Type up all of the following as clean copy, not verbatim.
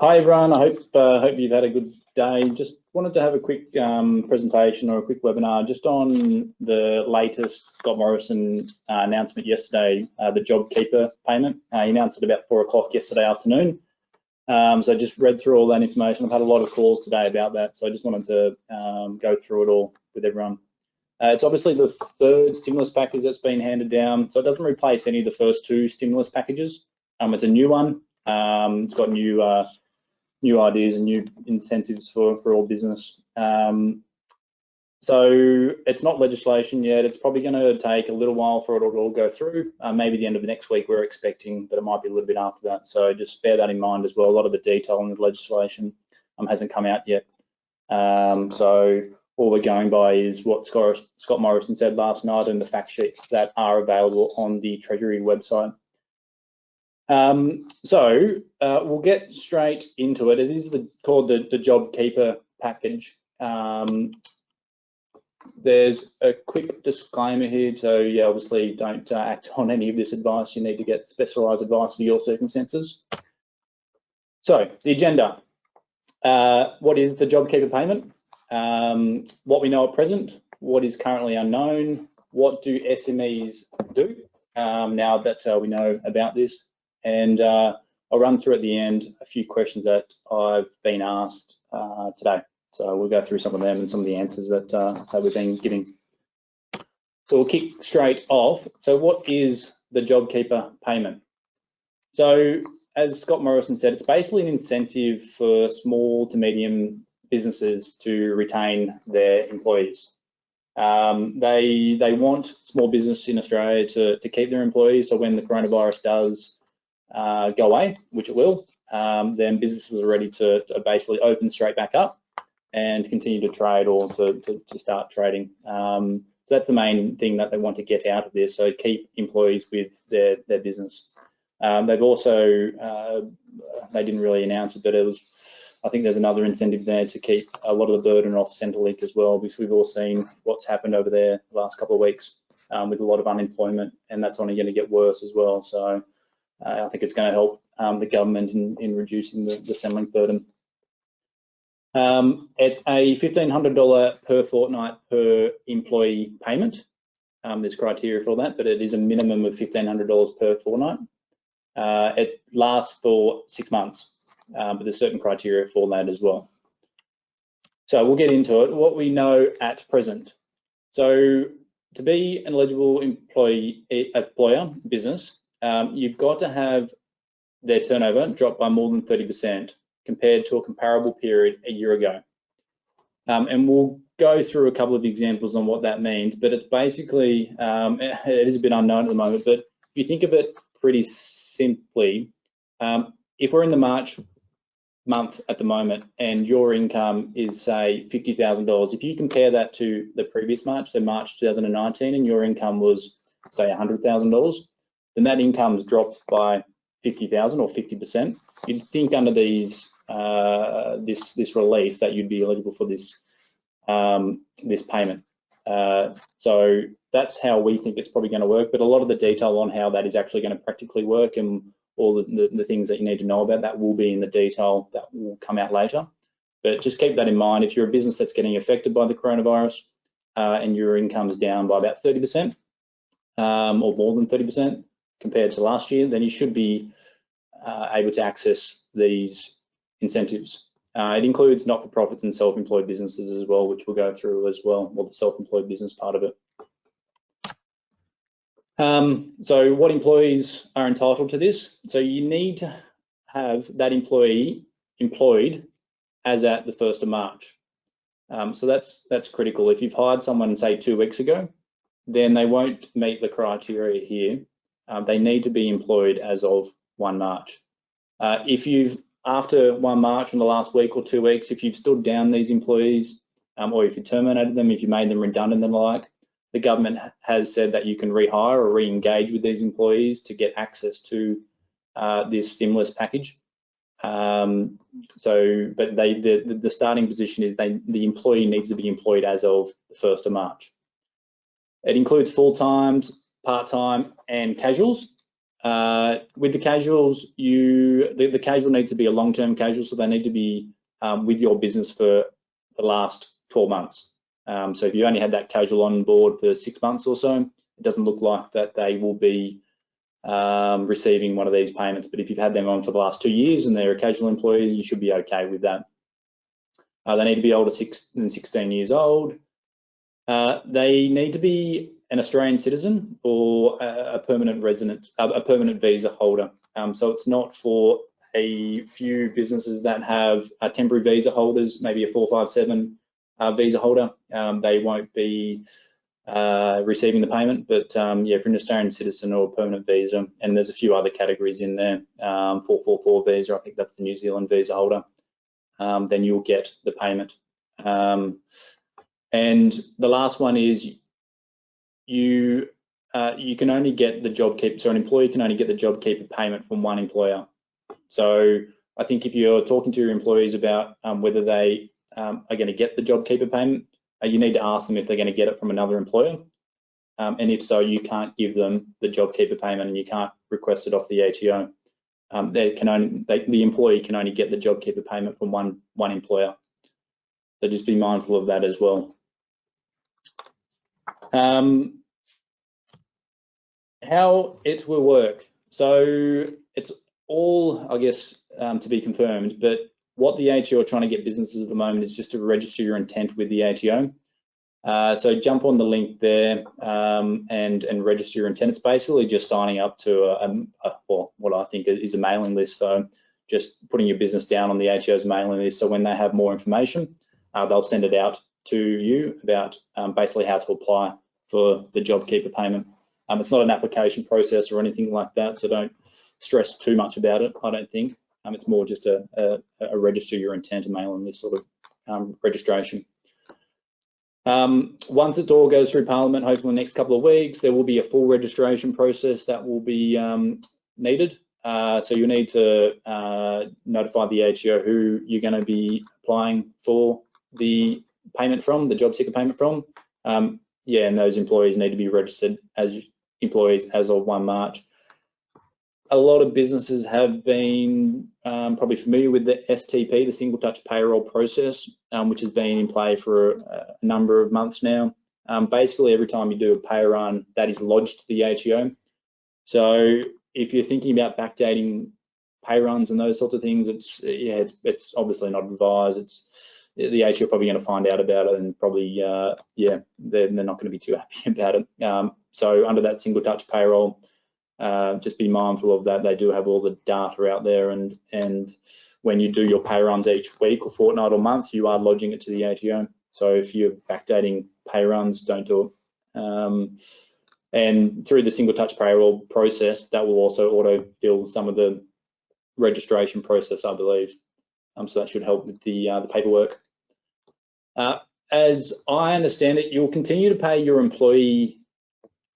Hi everyone, I hope you've had a good day. Just wanted to have a quick presentation or a quick webinar just on the latest Scott Morrison announcement yesterday, the JobKeeper payment. He announced it about 4 o'clock yesterday afternoon. So I just read through all that information. I've had a lot of calls today about that, so I just wanted to go through it all with everyone. It's obviously the third stimulus package that's been handed down, so it doesn't replace any of the first two stimulus packages. It's a new one. It's got new ideas and new incentives for all business. So it's not legislation yet. It's probably going to take a little while for it to all go through. Maybe the end of the next week we're expecting, but it might be a little bit after that. So just bear that in mind as well. A lot of the detail on the legislation hasn't come out yet. So all we're going by is what Scott Morrison said last night and the fact sheets that are available on the Treasury website. We'll get straight into it. It is called the JobKeeper package. There's a quick disclaimer here, so yeah, obviously don't act on any of this advice. You need to get specialised advice for your circumstances. So the agenda. What is the JobKeeper payment? What we know at present, what is currently unknown, what do SMEs do now that we know about this, and I'll run through at the end a few questions that I've been asked today. So we'll go through some of them and some of the answers that we've been giving. So we'll kick straight off. So what is the JobKeeper payment? So as Scott Morrison said, it's basically an incentive for small to medium businesses to retain their employees. They want small business in Australia to keep their employees. So when the coronavirus does go away, which it will, then businesses are ready to basically open straight back up and continue to trade or to start trading. So that's the main thing that they want to get out of this, so keep employees with their business. They've also, they didn't really announce it, but I think there's another incentive there to keep a lot of the burden off Centrelink as well, because we've all seen what's happened over there the last couple of weeks with a lot of unemployment, and that's only going to get worse as well. So I think it's going to help the government in reducing the Centrelink burden. It's a $1,500 per fortnight per employee payment. There's criteria for that, but it is a minimum of $1,500 per fortnight. It lasts for 6 months, but there's certain criteria for that as well. So we'll get into it. What we know at present. So to be an eligible employer business, you've got to have their turnover drop by more than 30% compared to a comparable period a year ago. And we'll go through a couple of examples on what that means, but it's basically, it is a bit unknown at the moment, but if you think of it pretty simply, if we're in the March month at the moment and your income is say $50,000, if you compare that to the previous March, so March 2019, and your income was say $100,000, then that income's dropped by 50,000 or 50%. You'd think under these this release that you'd be eligible for this this payment. So that's how we think it's probably going to work, but a lot of the detail on how that is actually going to practically work and all the things that you need to know about that will be in the detail that will come out later. But just keep that in mind. If you're a business that's getting affected by the coronavirus and your income is down by about 30% or more than 30% compared to last year, then you should be able to access these incentives. It includes not-for-profits and self-employed businesses as well, which we'll go through as well, or the self-employed business part of it. So what employees are entitled to this? So you need to have that employee employed as at the 1st of March. So that's critical. If you've hired someone, say 2 weeks ago, then they won't meet the criteria here. They need to be employed as of 1 March. If you've, after 1 March in the last week or 2 weeks, if you've stood down these employees or if you terminated them, if you made them redundant and the like, the government has said that you can rehire or re-engage with these employees to get access to this stimulus package. But the starting position is the employee needs to be employed as of the 1st of March. It includes full-times, part-time and casuals. with the casuals, the casual needs to be a long-term casual, so they need to be with your business for the last 12 months. So if you only had that casual on board for 6 months or so, it doesn't look like that they will be receiving one of these payments. But if you've had them on for the last 2 years and they're a casual employee, you should be okay with that. They need to be older than 16 years old. They need to be an Australian citizen or a permanent resident, a permanent visa holder. So it's not for a few businesses that have temporary visa holders, maybe a 457 visa holder. They won't be receiving the payment, but yeah, for an Australian citizen or permanent visa, and there's a few other categories in there, 444 visa, I think that's the New Zealand visa holder, then you'll get the payment. And the last one is you can only get the JobKeeper, so an employee can only get the JobKeeper payment from one employer. So I think if you're talking to your employees about whether they are going to get the JobKeeper payment, you need to ask them if they're going to get it from another employer. And if so, you can't give them the JobKeeper payment and you can't request it off the ATO. The employee can only get the JobKeeper payment from one employer. So just be mindful of that as well. How it will work. So it's all, I guess, to be confirmed, but what the ATO are trying to get businesses at the moment is just to register your intent with the ATO. So jump on the link there and register your intent. It's basically just signing up to well, what I think is a mailing list. So just putting your business down on the ATO's mailing list. So when they have more information, they'll send it out to you about basically how to apply for the JobKeeper payment. It's not an application process or anything like that, so don't stress too much about it, I don't think. It's more just a register your intent and mailing list sort of registration. Once it all goes through Parliament, hopefully in the next couple of weeks, there will be a full registration process that will be needed. So you'll need to notify the ATO who you're going to be applying for the payment from, the job seeker payment from. Yeah, and those employees need to be registered as employees as of 1 March. A lot of businesses have been probably familiar with the STP, the single touch payroll process, which has been in play for a number of months now. Basically, every time you do a pay run, that is lodged to the ATO. So if you're thinking about backdating pay runs and those sorts of things, it's obviously not advised. The ATO are probably going to find out about it, and probably yeah, they're not going to be too happy about it. So under that single touch payroll, just be mindful of that. They do have all the data out there, and when you do your pay runs each week or fortnight or month, you are lodging it to the ATO. So if you're backdating pay runs, don't do it. And through the single touch payroll process, that will also auto-fill some of the registration process, I believe. So that should help with the paperwork. As I understand it, you'll continue to pay your employee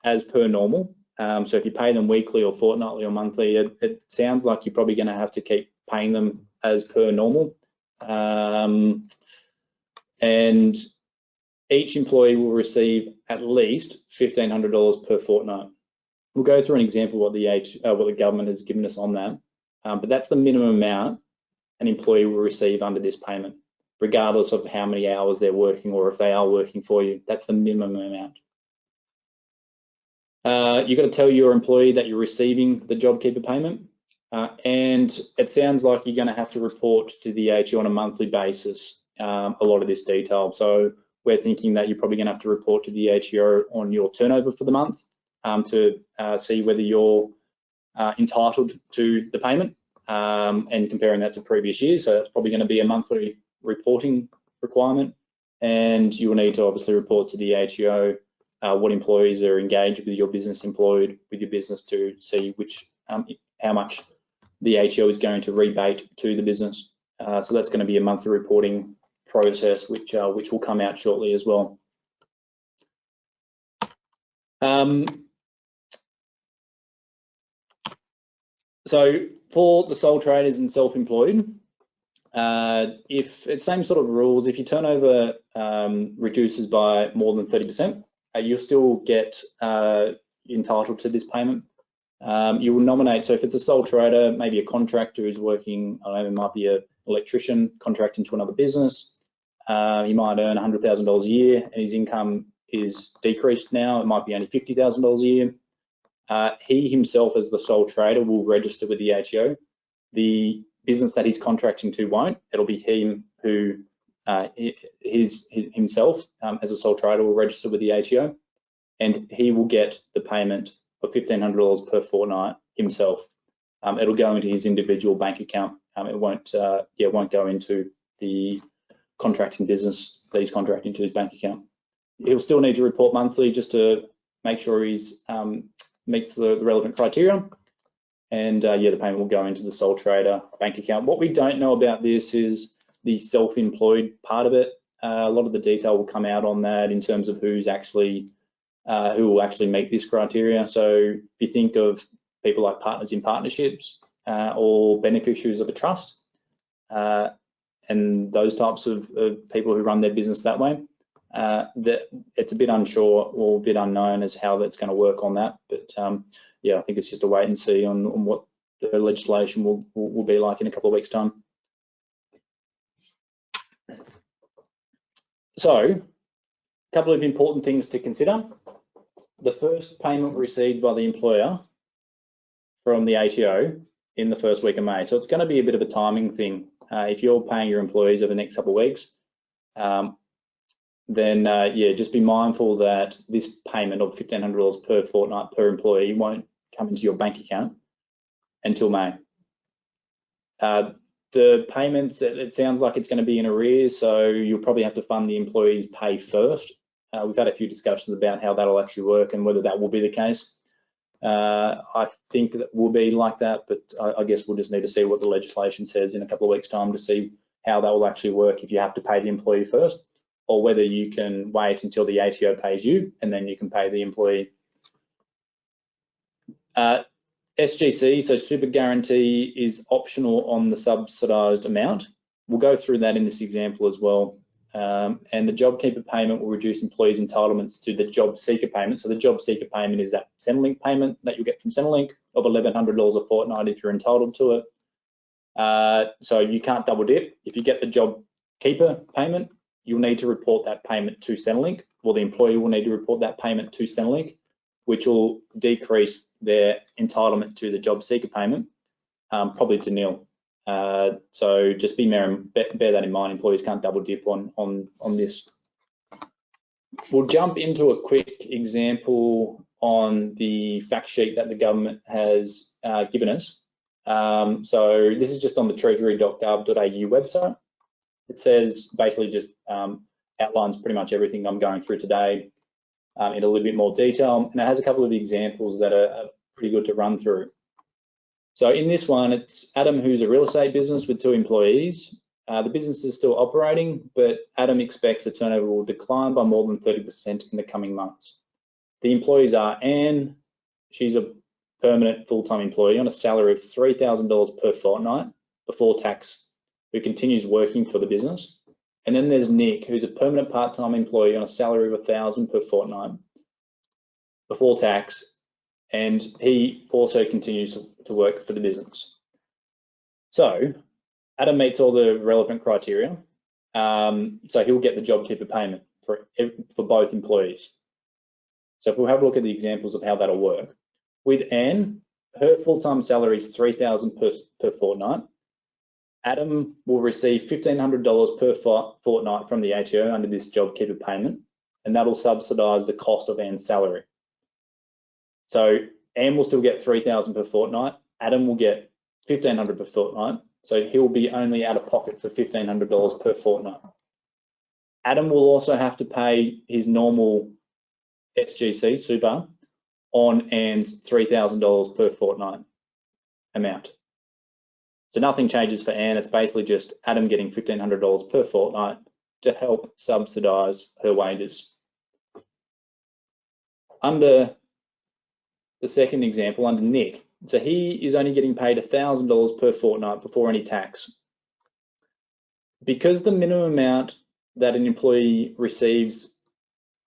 as per normal. So if you pay them weekly or fortnightly or monthly, it sounds like you're probably going to have to keep paying them as per normal. And each employee will receive at least $1,500 per fortnight. We'll go through an example of what the government has given us on that, but that's the minimum amount an employee will receive under this payment, regardless of how many hours they're working or if they are working for you. That's the minimum amount. You've got to tell your employee that you're receiving the JobKeeper payment, and it sounds like you're going to have to report to the ATO on a monthly basis a lot of this detail. So we're thinking that you're probably going to have to report to the ATO on your turnover for the month to see whether you're entitled to the payment, and comparing that to previous years. So that's probably going to be a monthly reporting requirement, and you will need to obviously report to the ATO what employees are engaged with your business, employed with your business, to see which how much the ATO is going to rebate to the business. So that's going to be a monthly reporting process, which will come out shortly as well. So for the sole traders and self-employed, if it's same sort of rules, if your turnover reduces by more than 30%, you'll still get entitled to this payment. You will nominate, so if it's a sole trader, maybe a contractor who's working, I don't know, it might be an electrician contracting to another business. He might earn $100,000 a year and his income is decreased now. It might be only $50,000 a year. He himself, as the sole trader, will register with the ATO. The business that he's contracting to won't. It'll be him who, himself, as a sole trader, will register with the ATO, and he will get the payment of $1,500 per fortnight himself. It'll go into his individual bank account. It won't go into the contracting business that he's contracting to his bank account. He'll still need to report monthly just to make sure he's meets the relevant criteria. And the payment will go into the sole trader bank account. What we don't know about this is the self-employed part of it. A lot of the detail will come out on that in terms of who will actually meet this criteria. So if you think of people like partners in partnerships or beneficiaries of a trust, and those types of people who run their business that way, that it's a bit unsure or a bit unknown as how that's going to work on that. But I think it's just a wait and see on what the legislation will be like in a couple of weeks' time. So, a couple of important things to consider. The first payment received by the employer from the ATO in the first week of May. So it's going to be a bit of a timing thing. If you're paying your employees over the next couple of weeks, then just be mindful that this payment of $1,500 per fortnight per employee won't come into your bank account until May. The payments, it sounds like it's going to be in arrears, so you'll probably have to fund the employee's pay first. We've had a few discussions about how that'll actually work and whether that will be the case. I think that will be like that, but I guess we'll just need to see what the legislation says in a couple of weeks' time to see how that will actually work if you have to pay the employee first, or whether you can wait until the ATO pays you and then you can pay the employee. SGC, so super guarantee, is optional on the subsidised amount. We'll go through that in this example as well. And the JobKeeper payment will reduce employees' entitlements to the job seeker payment. So the job seeker payment is that Centrelink payment that you get from Centrelink of $1,100 a fortnight if you're entitled to it. So you can't double dip. If you get the JobKeeper payment, you'll need to report that payment to Centrelink, or the employee will need to report that payment to Centrelink, which will decrease their entitlement to the job seeker payment, probably to nil. So just bear that in mind. Employees can't double dip on this. We'll jump into a quick example on the fact sheet that the government has given us. So this is just on the treasury.gov.au website. It says basically just outlines pretty much everything I'm going through today in a little bit more detail, and it has a couple of examples that are pretty good to run through. So in this one, it's Adam, who's a real estate business with 2 employees. The business is still operating, but Adam expects the turnover will decline by more than 30% in the coming months. The employees are Anne. She's a permanent full-time employee on a salary of $3,000 per fortnight before tax, who continues working for the business. And then there's Nick, who's a permanent part-time employee on a salary of $1,000 per fortnight before tax, and he also continues to work for the business. So Adam meets all the relevant criteria, so he'll get the JobKeeper payment for both employees. So if we'll have a look at the examples of how that'll work. With Anne, her full-time salary is $3,000 per fortnight. Adam will receive $1,500 per fortnight from the ATO under this JobKeeper payment, and that'll subsidise the cost of Anne's salary. So Anne will still get $3,000 per fortnight. Adam will get $1,500 per fortnight, so he'll be only out of pocket for $1,500 per fortnight. Adam will also have to pay his normal SGC super on Anne's $3,000 per fortnight amount. So nothing changes for Anne. It's basically just Adam getting $1,500 per fortnight to help subsidise her wages. Under the second example, under Nick, so he is only getting paid $1,000 per fortnight before any tax. Because the minimum amount that an employee receives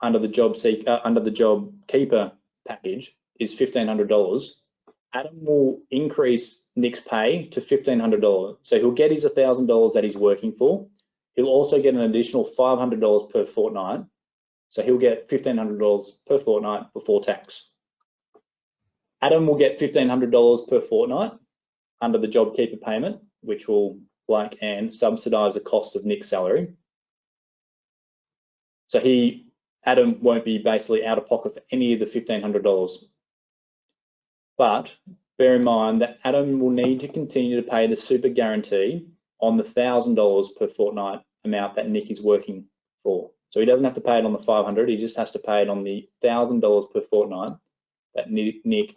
under the JobKeeper package is $1,500, Adam will increase Nick's pay to $1,500. So he'll get his $1,000 that he's working for. He'll also get an additional $500 per fortnight. So he'll get $1,500 per fortnight before tax. Adam will get $1,500 per fortnight under the JobKeeper payment, which will, like Anne, subsidise the cost of Nick's salary. So Adam won't be basically out of pocket for any of the $1,500. But bear in mind that Adam will need to continue to pay the super guarantee on the $1,000 per fortnight amount that Nick is working for. So he doesn't have to pay it on the $500, he just has to pay it on the $1,000 per fortnight that Nick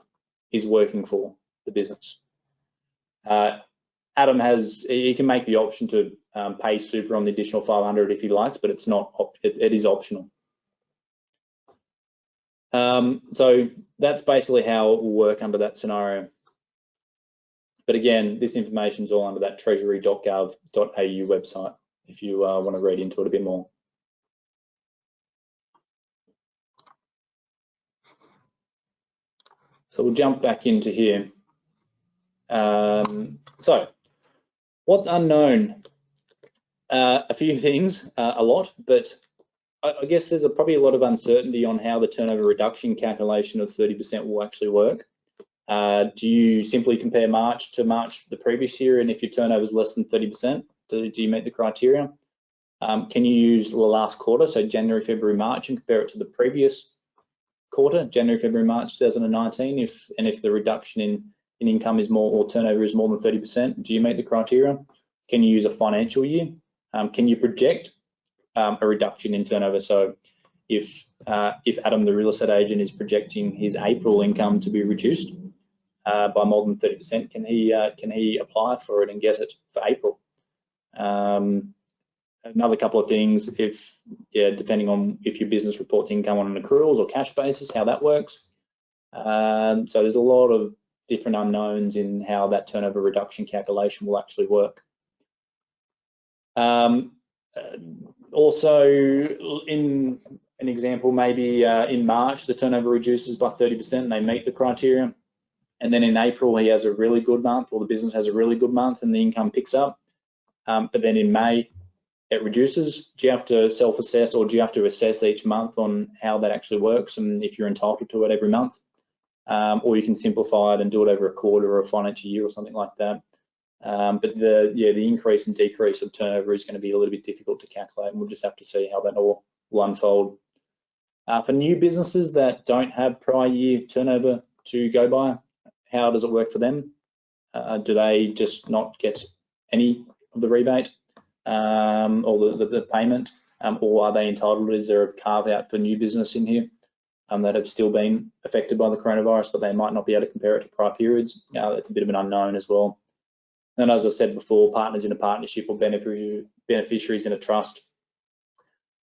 is working for the business. Adam he can make the option to pay super on the additional $500 if he likes, but it's not, it is optional. So that's basically how it will work under that scenario. But again, this information is all under that treasury.gov.au website if you want to read into it a bit more. So we'll jump back into here. So what's unknown? A few things, a lot, but I guess there's probably a lot of uncertainty on how the turnover reduction calculation of 30% will actually work. Do you simply compare March to March the previous year, and if your turnover is less than 30%, do you meet the criteria? Can you use the last quarter, so January, February, March, and compare it to the previous quarter, January, February, March 2019, if the reduction in income is more, or turnover is more than 30%, do you meet the criteria? Can you use a financial year? Can you project a reduction in turnover? So if Adam, the real estate agent, is projecting his April income to be reduced by more than 30%, can he apply for it and get it for April? Another couple of things, depending on if your business reports income on an accruals or cash basis, how that works. So there's a lot of different unknowns in how that turnover reduction calculation will actually work. Also, in an example, maybe in March, the turnover reduces by 30% and they meet the criteria. And then in April, he has a really good month, or the business has a really good month and the income picks up. But then in May, it reduces. Do you have to self-assess, or do you have to assess each month on how that actually works and if you're entitled to it every month? Or you can simplify it and do it over a quarter or a financial year or something like that. But the increase and decrease of turnover is going to be a little bit difficult to calculate, and we'll just have to see how that all will unfold. For new businesses that don't have prior year turnover to go by, how does it work for them? Do they just not get any of the rebate or the payment, or are they entitled? Is there a carve out for new business in here that have still been affected by the coronavirus, but they might not be able to compare it to prior periods? That's a bit of an unknown as well. And as I said before, partners in a partnership or beneficiaries in a trust,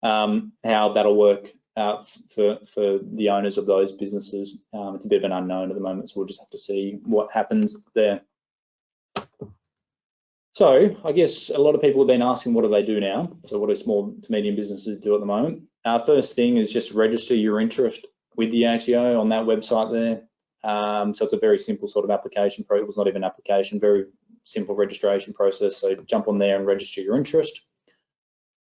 how that'll work for the owners of those businesses. It's a bit of an unknown at the moment, so we'll just have to see what happens there. So I guess a lot of people have been asking, what do they do now? So what do small to medium businesses do at the moment? First thing is just register your interest with the ATO on that website there. So it's a very simple sort of application process. It's not even an application, very simple registration process. So jump on there and register your interest.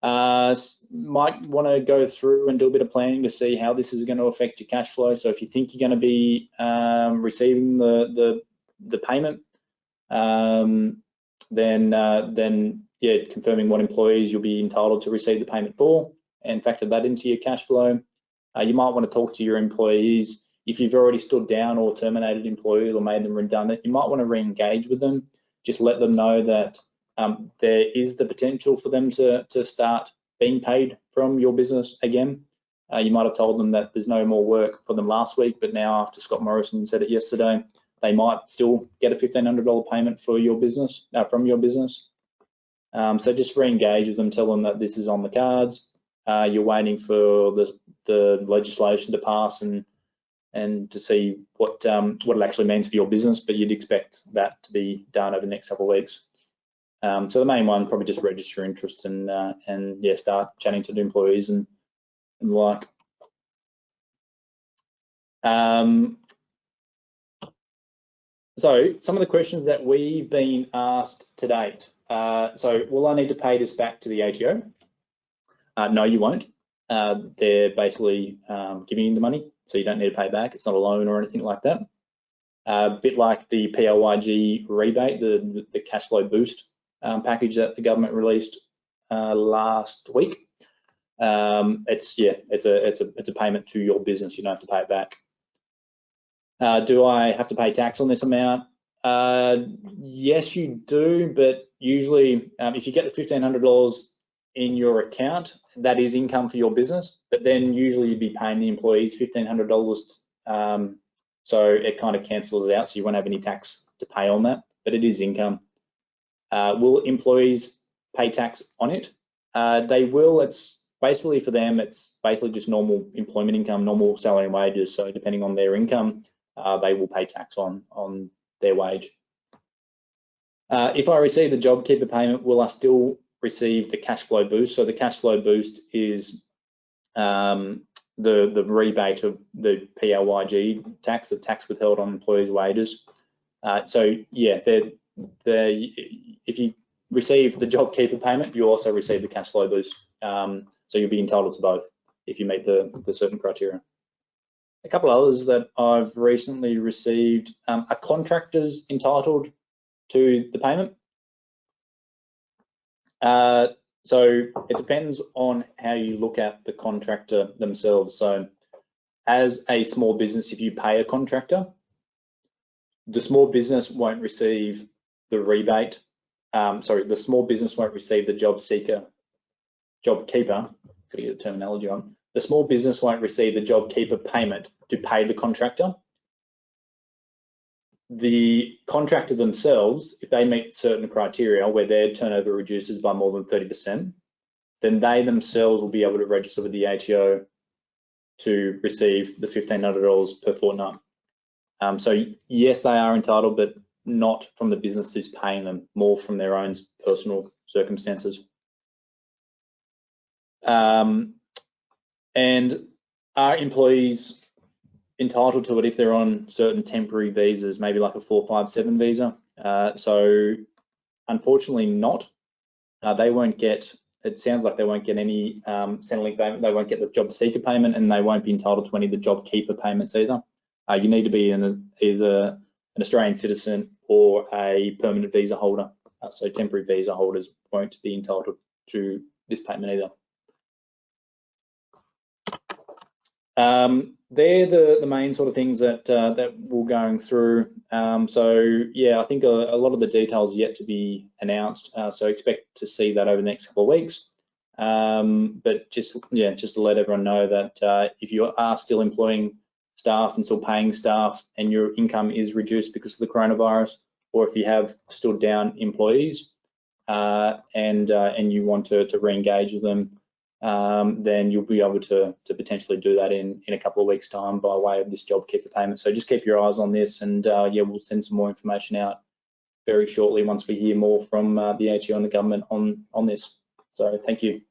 Might want to go through and do a bit of planning to see how this is going to affect your cash flow. So if you think you're going to be receiving the payment, then confirming what employees you'll be entitled to receive the payment for and factor that into your cash flow. You might want to talk to your employees. If you've already stood down or terminated employees or made them redundant, you might want to re-engage with them. Just let them know that there is the potential for them to start being paid from your business again. You might have told them that there's no more work for them last week, but now after Scott Morrison said it yesterday, they might still get a $1,500 payment for your business, from your business. So just re-engage with them, tell them that this is on the cards. You're waiting for the legislation to pass and to see what it actually means for your business, but you'd expect that to be done over the next couple of weeks. So the main one, probably just register interest and start chatting to the employees and the like. So some of the questions that we've been asked to date. So will I need to pay this back to the ATO? No, you won't. They're basically giving you the money, so you don't need to pay back. It's not a loan or anything like that. A bit like the PLYG rebate, the cash flow boost package that the government released last week. It's a payment to your business. You don't have to pay it back. Do I have to pay tax on this amount? Yes, you do, but usually if you get the $1,500 in your account, that is income for your business, but then usually you'd be paying the employees $1,500, so it kind of cancels it out, so you won't have any tax to pay on that, but it is income. Will employees pay tax on it? They will. It's basically for them, it's basically just normal employment income, normal salary and wages, so depending on their income, they will pay tax on their wage. If I receive the JobKeeper payment, will I still receive the cash flow boost? So the cash flow boost is the rebate of the PLYG tax, the tax withheld on employees' wages. So yeah, if you receive the JobKeeper payment, you also receive the cash flow boost. So you'll be entitled to both if you meet the certain criteria. A couple others that I've recently received, are contractors entitled to the payment? So it depends on how you look at the contractor themselves. So as a small business, if you pay a contractor, the small business won't receive the rebate. The small business won't receive the JobKeeper, got to get the terminology on. The small business won't receive the JobKeeper payment to pay the contractor. The contractor themselves, if they meet certain criteria where their turnover reduces by more than 30%, then they themselves will be able to register with the ATO to receive the $1,500 per fortnight. So yes, they are entitled, but not from the business who's paying them, more from their own personal circumstances. And are employees entitled to it if they're on certain temporary visas, maybe like a 457 visa? So unfortunately not. They won't get, it sounds like they won't get any Centrelink payment, they won't get the job seeker payment, and they won't be entitled to any of the JobKeeper payments either. You need to be either an Australian citizen or a permanent visa holder. So temporary visa holders won't be entitled to this payment either. They're the main sort of things that we're going through. So yeah, I think a lot of the details yet to be announced. So expect to see that over the next couple of weeks. But just to let everyone know that if you are still employing staff and still paying staff and your income is reduced because of the coronavirus, or if you have stood down employees and you want to re-engage with them, then you'll be able to potentially do that in a couple of weeks' time by way of this JobKeeper payment. So just keep your eyes on this, and yeah, we'll send some more information out very shortly once we hear more from the ATO and the government on this. So thank you.